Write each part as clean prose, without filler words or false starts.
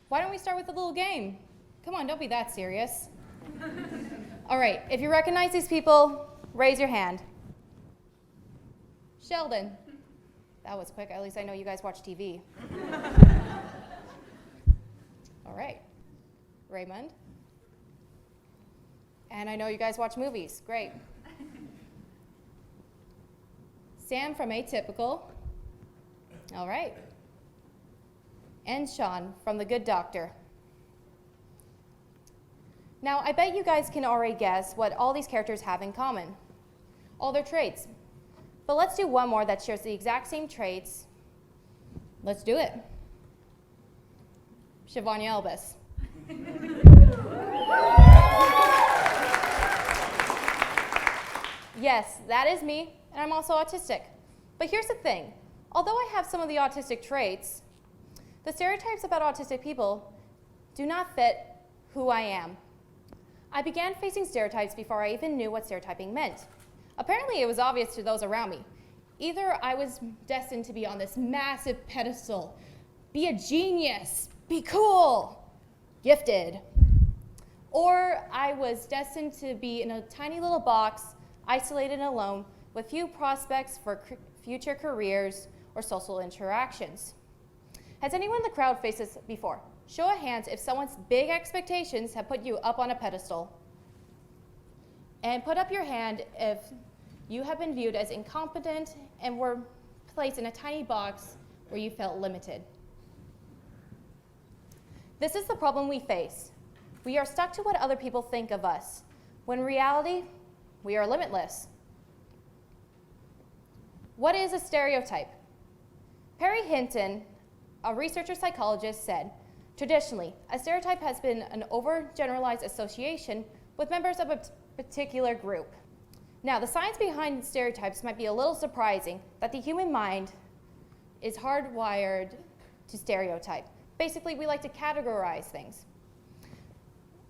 Why don't we start with a little game? Come on, don't be that serious. All right, if you recognize these people, raise your hand. Sheldon. That was quick. At least I know you guys watch TV. All right. Raymond. And I know you guys watch movies. Great. Sam from Atypical. All right. And Sean from The Good Doctor. Now, I bet you guys can already guess what all these characters have in common. All their traits. But let's do one more that shares the exact same traits. Let's do it. Shivanya Albas. Yes, that is me, and I'm also autistic. But here's the thing. Although I have some of the autistic traits, the stereotypes about autistic people do not fit who I am. I began facing stereotypes before I even knew what stereotyping meant. Apparently, it was obvious to those around me. Either I was destined to be on this massive pedestal, be a genius, be cool, gifted, or I was destined to be in a tiny little box, isolated and alone, with few prospects for future careers or social interactions. Has anyone in the crowd faced this before? Show of hands if someone's big expectations have put you up on a pedestal. And put up your hand if you have been viewed as incompetent and were placed in a tiny box where you felt limited. This is the problem we face. We are stuck to what other people think of us, when in reality, we are limitless. What is a stereotype? Perry Hinton, a researcher psychologist, said, traditionally, a stereotype has been an overgeneralized association with members of a particular group. Now, the science behind stereotypes might be a little surprising, that the human mind is hardwired to stereotype. Basically, we like to categorize things.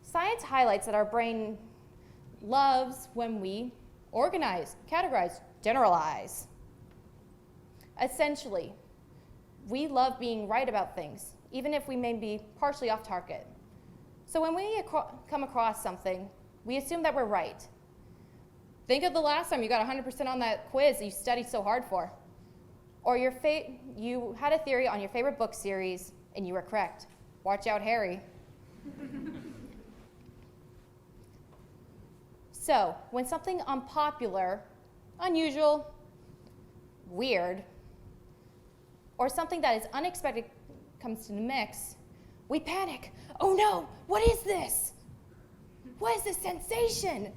Science highlights that our brain loves when we organize, categorize, generalize. Essentially, we love being right about things, even if we may be partially off target. So when we come across something, we assume that we're right. Think of the last time you got 100% on that quiz that you studied so hard for. Or you had a theory on your favorite book series and you were correct. Watch out, Harry. So, when something unpopular, unusual, weird, or something that is unexpected comes to the mix, we panic. Oh no, what is this? What is this sensation?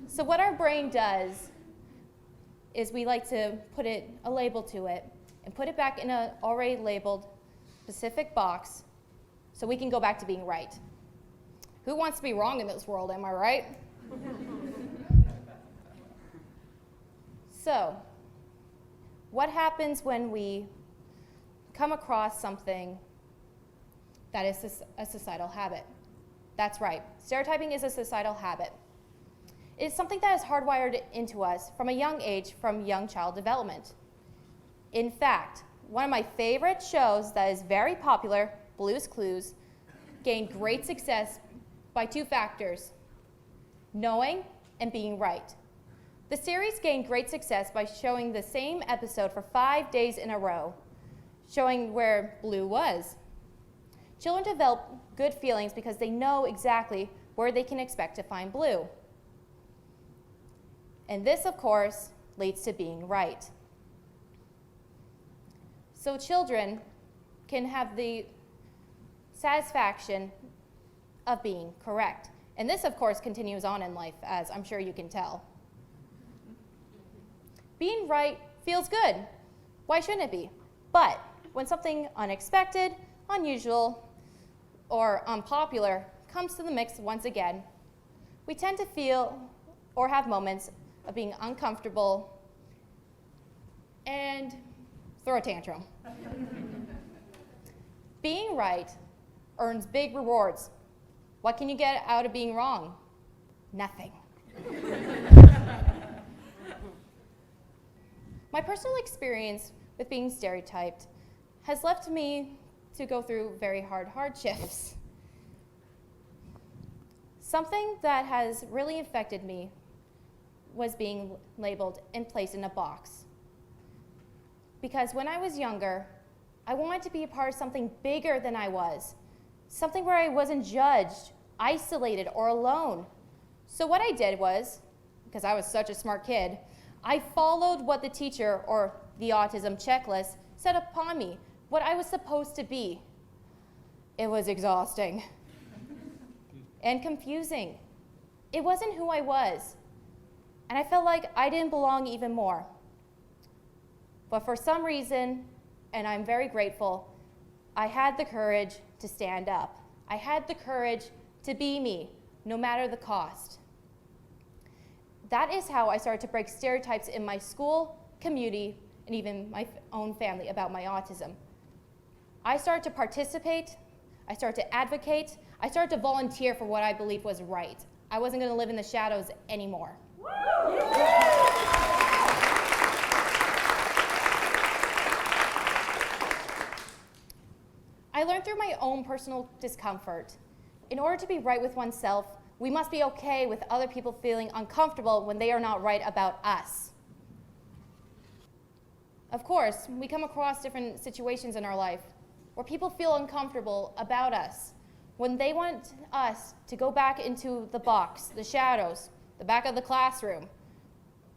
So what our brain does is we like to put a label to it and put it back in an already labeled specific box so we can go back to being right. Who wants to be wrong in this world, am I right? So, what happens when we come across something that is a societal habit? That's right, stereotyping is a societal habit. It is something that is hardwired into us from a young age, from young child development. In fact, one of my favorite shows that is very popular, Blue's Clues, gained great success by two factors, knowing and being right. The series gained great success by showing the same episode for 5 days in a row, showing where Blue was. Children develop good feelings because they know exactly where they can expect to find Blue. And this, of course, leads to being right. So children can have the satisfaction of being correct. And this, of course, continues on in life, as I'm sure you can tell. Being right feels good. Why shouldn't it be? But when something unexpected, unusual, or unpopular comes to the mix once again, we tend to feel or have moments of being uncomfortable and throw a tantrum. Being right earns big rewards. What can you get out of being wrong? Nothing. My personal experience with being stereotyped has left me to go through very hard hardships. Something that has really affected me was being labeled and placed in a box. Because when I was younger, I wanted to be a part of something bigger than I was, something where I wasn't judged, isolated, or alone. So what I did was, because I was such a smart kid, I followed what the teacher or the autism checklist set upon me, what I was supposed to be. It was exhausting and confusing. It wasn't who I was, and I felt like I didn't belong even more. But for some reason, and I'm very grateful, I had the courage to stand up. I had the courage to be me, no matter the cost. That is how I started to break stereotypes in my school, community, and even my own family about my autism. I started to participate, I started to advocate, I started to volunteer for what I believed was right. I wasn't going to live in the shadows anymore. I learned through my own personal discomfort. In order to be right with oneself, we must be okay with other people feeling uncomfortable when they are not right about us. Of course, we come across different situations in our life where people feel uncomfortable about us, when they want us to go back into the box, the shadows, the back of the classroom.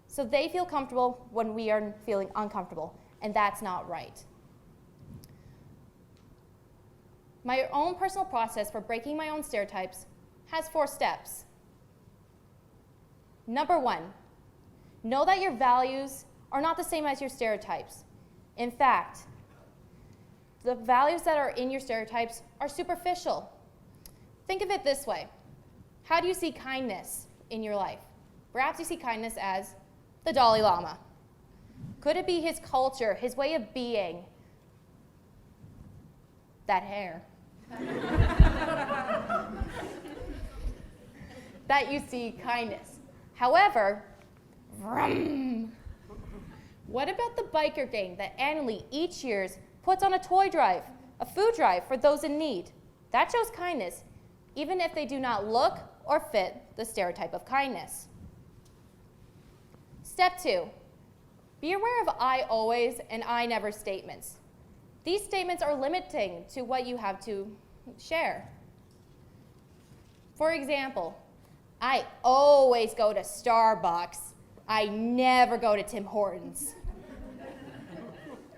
So they feel comfortable when we are feeling uncomfortable, and that's not right. My own personal process for breaking my own stereotypes has 4 steps. Number 1, know that your values are not the same as your stereotypes. In fact, the values that are in your stereotypes are superficial. Think of it this way. How do you see kindness in your life? Perhaps you see kindness as the Dalai Lama. Could it be his culture, his way of being? That hair. That you see kindness. However, vroom, what about the biker gang that annually each year puts on a toy drive, a food drive for those in need? That shows kindness, even if they do not look or fit the stereotype of kindness. Step 2, be aware of I always and I never statements. These statements are limiting to what you have to share. For example, I always go to Starbucks. I never go to Tim Hortons.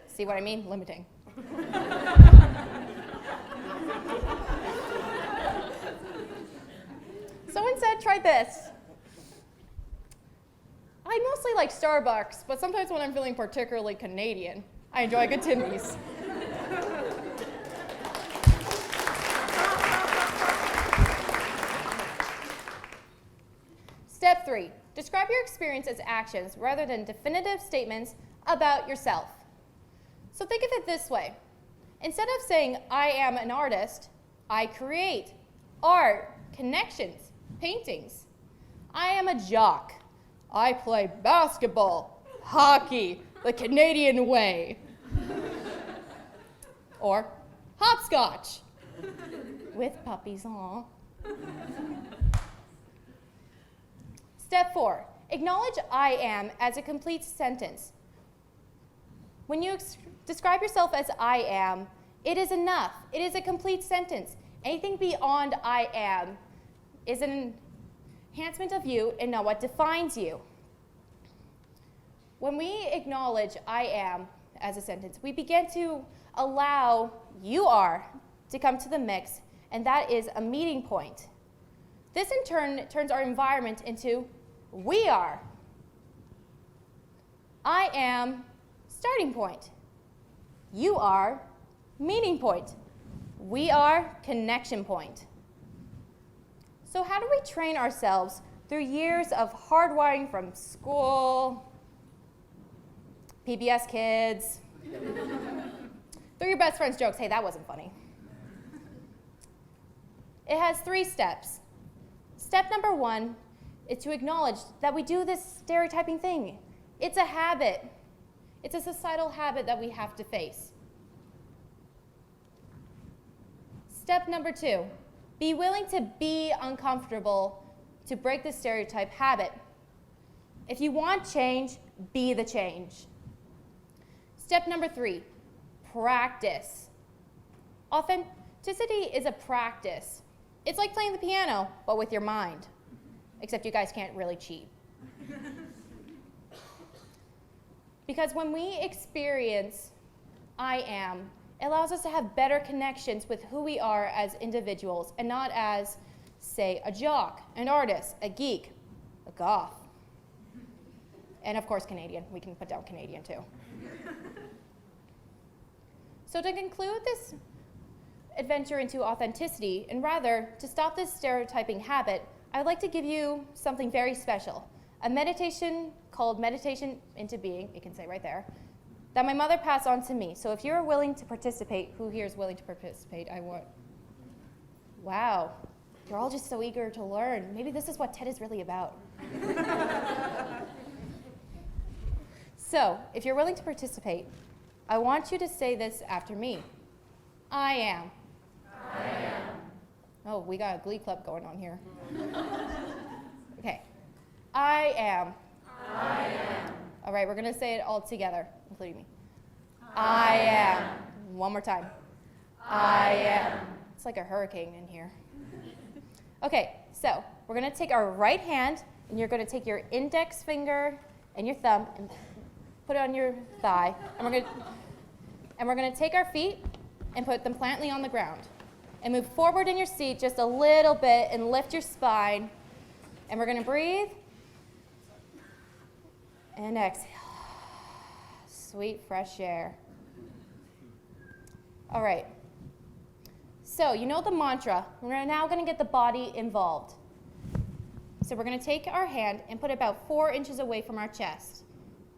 See what I mean? Limiting. So instead, try this. I mostly like Starbucks, but sometimes when I'm feeling particularly Canadian, I enjoy a good Timmy's. Step 3, describe your experience as actions rather than definitive statements about yourself. So think of it this way. Instead of saying, I am an artist, I create art, connections, paintings. I am a jock. I play basketball, hockey, the Canadian way. Or hopscotch with puppies on. Step 4, acknowledge I am as a complete sentence. When you describe yourself as I am, it is enough. It is a complete sentence. Anything beyond I am is an enhancement of you and not what defines you. When we acknowledge I am as a sentence, we begin to allow you are to come to the mix, and that is a meeting point. This in turn turns our environment into we are. I am starting point. You are meeting point. We are connection point. So how do we train ourselves through years of hardwiring from school, PBS Kids, through your best friend's jokes? Hey, that wasn't funny. It has 3 steps. Step number 1 is to acknowledge that we do this stereotyping thing. It's a habit. It's a societal habit that we have to face. Step number 2, be willing to be uncomfortable to break the stereotype habit. If you want change, be the change. Step number 3, practice. Authenticity is a practice. It's like playing the piano, but with your mind. Except you guys can't really cheat. Because when we experience I am, it allows us to have better connections with who we are as individuals and not as, say, a jock, an artist, a geek, a goth. And of course, Canadian. We can put down Canadian too. So to conclude this adventure into authenticity, and rather to stop this stereotyping habit, I'd like to give you something very special. A meditation called Meditation into Being, it can say right there, that my mother passed on to me. So if you're willing to participate, who here is willing to participate? Wow, you're all just so eager to learn. Maybe this is what TED is really about. So if you're willing to participate, I want you to say this after me. I am. I am. Oh, we got a glee club going on here. Okay. I am. I am. All right, we're going to say it all together, including me. I am. One more time. I am. It's like a hurricane in here. Okay, so we're going to take our right hand, and you're going to take your index finger and your thumb and put it on your thigh. And we're going to take our feet and put them plantly on the ground. And move forward in your seat just a little bit and lift your spine. And we're going to breathe. And exhale. Sweet, fresh air. All right. So you know the mantra. We're now going to get the body involved. So we're going to take our hand and put it about 4 inches away from our chest.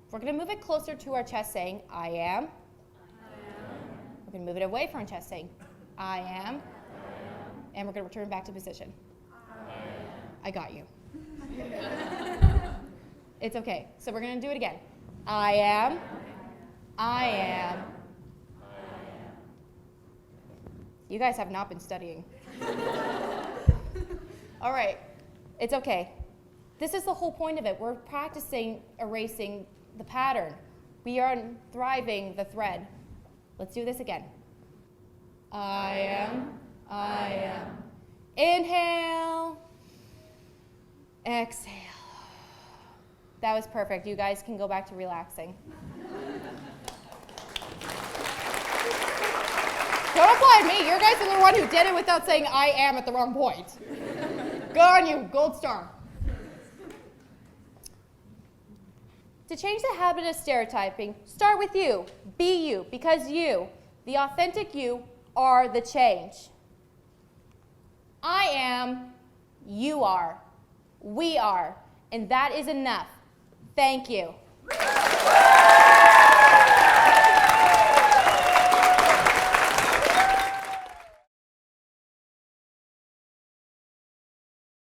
We're going to move it closer to our chest saying, I am. We're going to move it away from our chest saying, I am. And we're going to return back to position. I got you. It's okay. So we're going to do it again. I am. I am. You guys have not been studying. All right. It's okay. This is the whole point of it. We're practicing erasing the pattern. We are thriving the thread. Let's do this again. I am. I am. Inhale. Exhale. That was perfect. You guys can go back to relaxing. Don't applaud me. You guys are the one who did it without saying I am at the wrong point. Good on you. Gold star. To change the habit of stereotyping, start with you. Be you, because you, the authentic you, are the change. I am, you are, we are, and that is enough. Thank you.